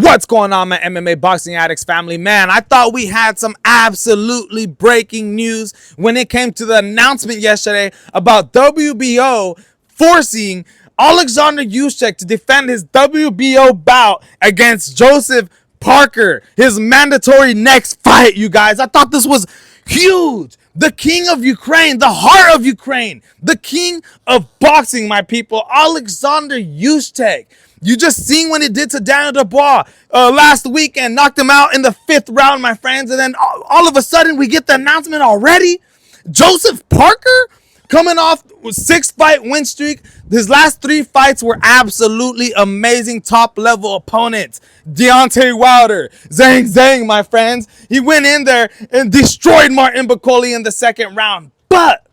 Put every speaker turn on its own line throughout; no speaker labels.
What's going on, my MMA Boxing Addicts family? Man, I thought we had some absolutely breaking news when it came to the announcement yesterday about WBO forcing Alexander Usyk to defend his WBO bout against Joseph Parker, his mandatory next fight, you guys. I thought this was huge. The king of Ukraine, the heart of Ukraine, the king of boxing, my people, Alexander Usyk. You just seen what he did to Daniel Dubois last weekend, knocked him out in the 5th round, my friends. And then all of a sudden, we get the announcement already. Joseph Parker coming off with 6-fight win streak. His last 3 fights were absolutely amazing top-level opponents. Deontay Wilder, Zhang, my friends. He went in there and destroyed Martin Bakole in the 2nd round. But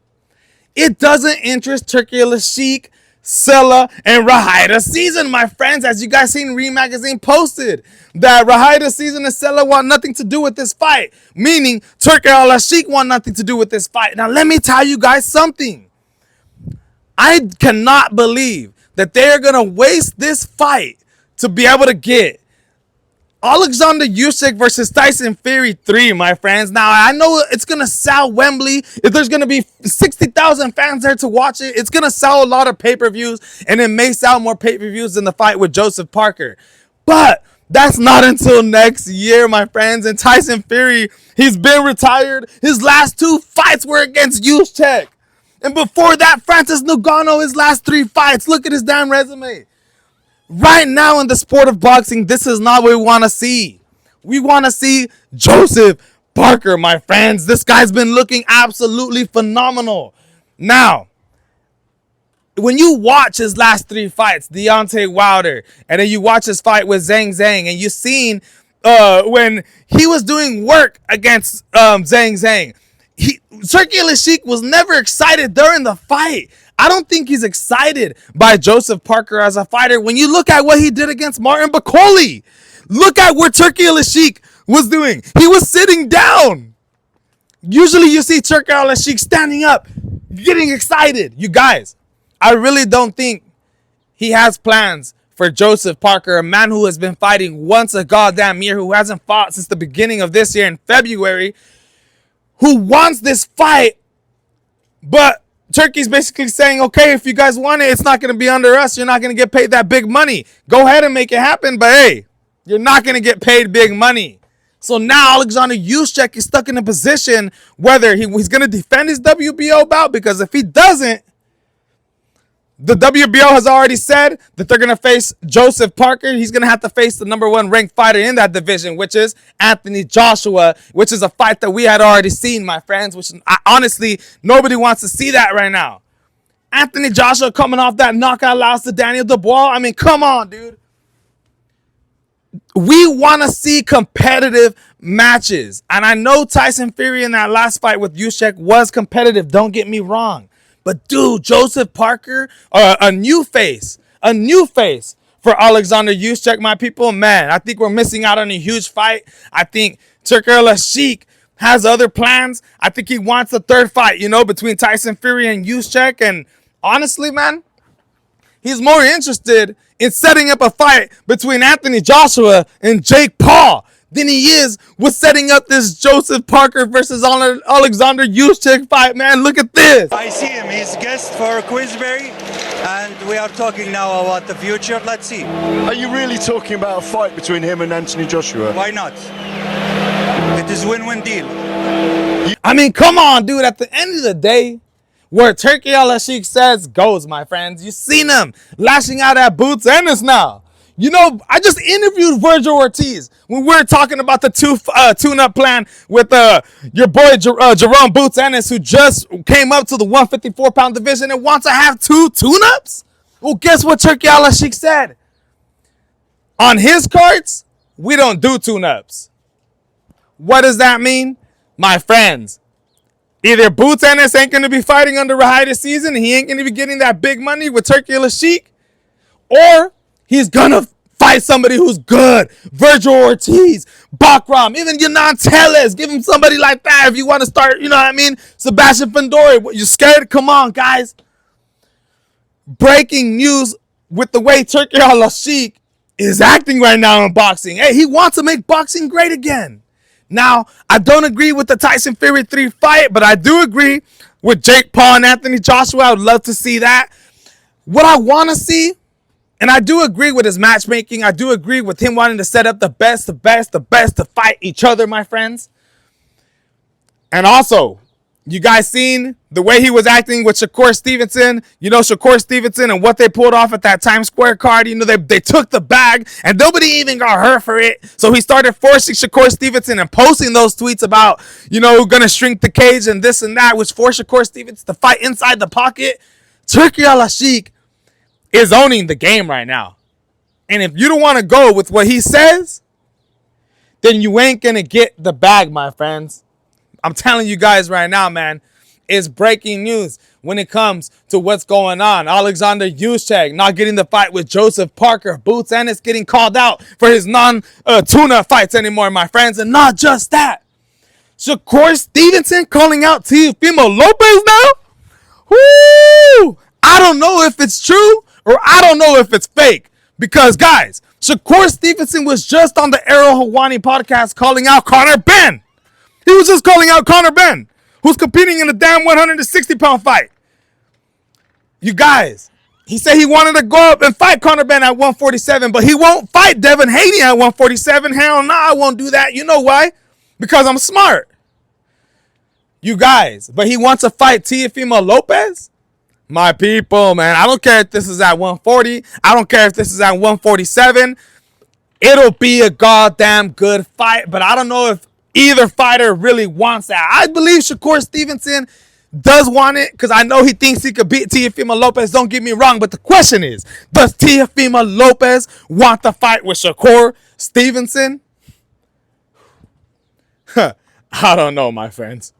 it doesn't interest Turki Usyk, Silla, and Rahida Season, my friends. As you guys seen, Ring Magazine posted that Rahida Season and Silla want nothing to do with this fight, meaning Turki Usyk want nothing to do with this fight. Now, let me tell you guys something. I cannot believe that they're going to waste this fight to be able to get Alexander Usyk versus Tyson Fury 3, my friends. Now, I know it's going to sell Wembley. If there's going to be 60,000 fans there to watch it, it's going to sell a lot of pay-per-views, and it may sell more pay-per-views than the fight with Joseph Parker. But that's not until next year, my friends. And Tyson Fury, he's been retired. His last 2 fights were against Usyk. And before that, Francis Ngannou, his last 3 fights. Look at his damn resume. Right now in the sport of boxing, this is not what we want to see. We want to see Joseph Parker, my friends. This guy's been looking absolutely phenomenal. Now, when you watch his last 3 fights, Deontay Wilder, and then you watch his fight with Zhang, and you've seen when he was doing work against Zhang, Turki Usyk was never excited during the fight. I don't think he's excited by Joseph Parker as a fighter. When you look at what he did against Martin Bakole, look at what Turki Usyk was doing. He was sitting down. Usually you see Turki Usyk standing up, getting excited. You guys, I really don't think he has plans for Joseph Parker, a man who has been fighting once a goddamn year, who hasn't fought since the beginning of this year in February, who wants this fight, but Turkey's basically saying, okay, if you guys want it, it's not going to be under us. You're not going to get paid that big money. Go ahead and make it happen, but hey, you're not going to get paid big money. So now Alexander Usyk is stuck in a position whether he's going to defend his WBO bout, because if he doesn't, the WBO has already said that they're going to face Joseph Parker. He's going to have to face the #1 ranked fighter in that division, which is Anthony Joshua, which is a fight that we had already seen, my friends, which honestly, nobody wants to see that right now. Anthony Joshua coming off that knockout loss to Daniel Dubois. I mean, come on, dude. We want to see competitive matches. And I know Tyson Fury in that last fight with Usyk was competitive. Don't get me wrong. But dude, Joseph Parker, a new face for Alexander Usyk, my people. Man, I think we're missing out on a huge fight. I think Turki Usyk has other plans. I think he wants a 3rd fight, between Tyson Fury and Usyk. And honestly, man, he's more interested in setting up a fight between Anthony Joshua and Jake Paul than he is with setting up this Joseph Parker versus Alexander Usyk fight, man. Look at this.
I see him. He's guest for Queensberry, and we are talking now about the future. Let's see.
Are you really talking about a fight between him and Anthony Joshua?
Why not? It is win-win deal.
I mean, come on, dude. At the end of the day, where Turki Usyk says goes, my friends. You seen him lashing out at Boots Ennis now. I just interviewed Virgil Ortiz when we were talking about the tune-up plan with your boy Jerome Boots Ennis, who just came up to the 154-pound division and wants to have 2 tune-ups. Well, guess what Turki Usyk said? On his cards, we don't do tune-ups. What does that mean? My friends, either Boots Ennis ain't going to be fighting under Rahida Season, and he ain't going to be getting that big money with Turki Usyk, or he's gonna fight somebody who's good. Virgil Ortiz, Bakram, even Yonan Tellez. Give him somebody like that if you want to start, Sebastian Fundora. What, you scared? Come on, guys. Breaking news with the way Turki Usyk is acting right now in boxing. Hey, he wants to make boxing great again. Now, I don't agree with the Tyson Fury 3 fight, but I do agree with Jake Paul and Anthony Joshua. I would love to see that. What I want to see, and I do agree with his matchmaking. I do agree with him wanting to set up the best to fight each other, my friends. And also, you guys seen the way he was acting with Shakur Stevenson? You know, Shakur Stevenson and what they pulled off at that Times Square card. You know, they took the bag and nobody even got hurt for it. So he started forcing Shakur Stevenson and posting those tweets about, you know, gonna shrink the cage and this and that, which forced Shakur Stevenson to fight inside the pocket. Turki Al-Ashik is owning the game right now. And if you don't want to go with what he says, then you ain't gonna get the bag, my friends. I'm telling you guys right now, man, it's breaking news when it comes to what's going on. Alexander Usyk not getting the fight with Joseph Parker. Boots Ennis getting called out for his non-tuna fights anymore, my friends. And not just that. Shakur Stevenson calling out Teofimo Lopez now? Woo! I don't know if it's true or I don't know if it's fake. Because, guys, Shakur Stevenson was just on the Arrow Hawani podcast calling out Conor Benn. He was just calling out Conor Benn, who's competing in a damn 160-pound fight. You guys, he said he wanted to go up and fight Conor Benn at 147, but he won't fight Devin Haney at 147. Hell no, I won't do that. You know why? Because I'm smart. You guys, but he wants to fight Teofimo Lopez? My people, man, I don't care if this is at 140. I don't care if this is at 147. It'll be a goddamn good fight, but I don't know if either fighter really wants that. I believe Shakur Stevenson does want it because I know he thinks he could beat Teofimo Lopez. Don't get me wrong, but the question is, does Teofimo Lopez want the fight with Shakur Stevenson? I don't know, my friends.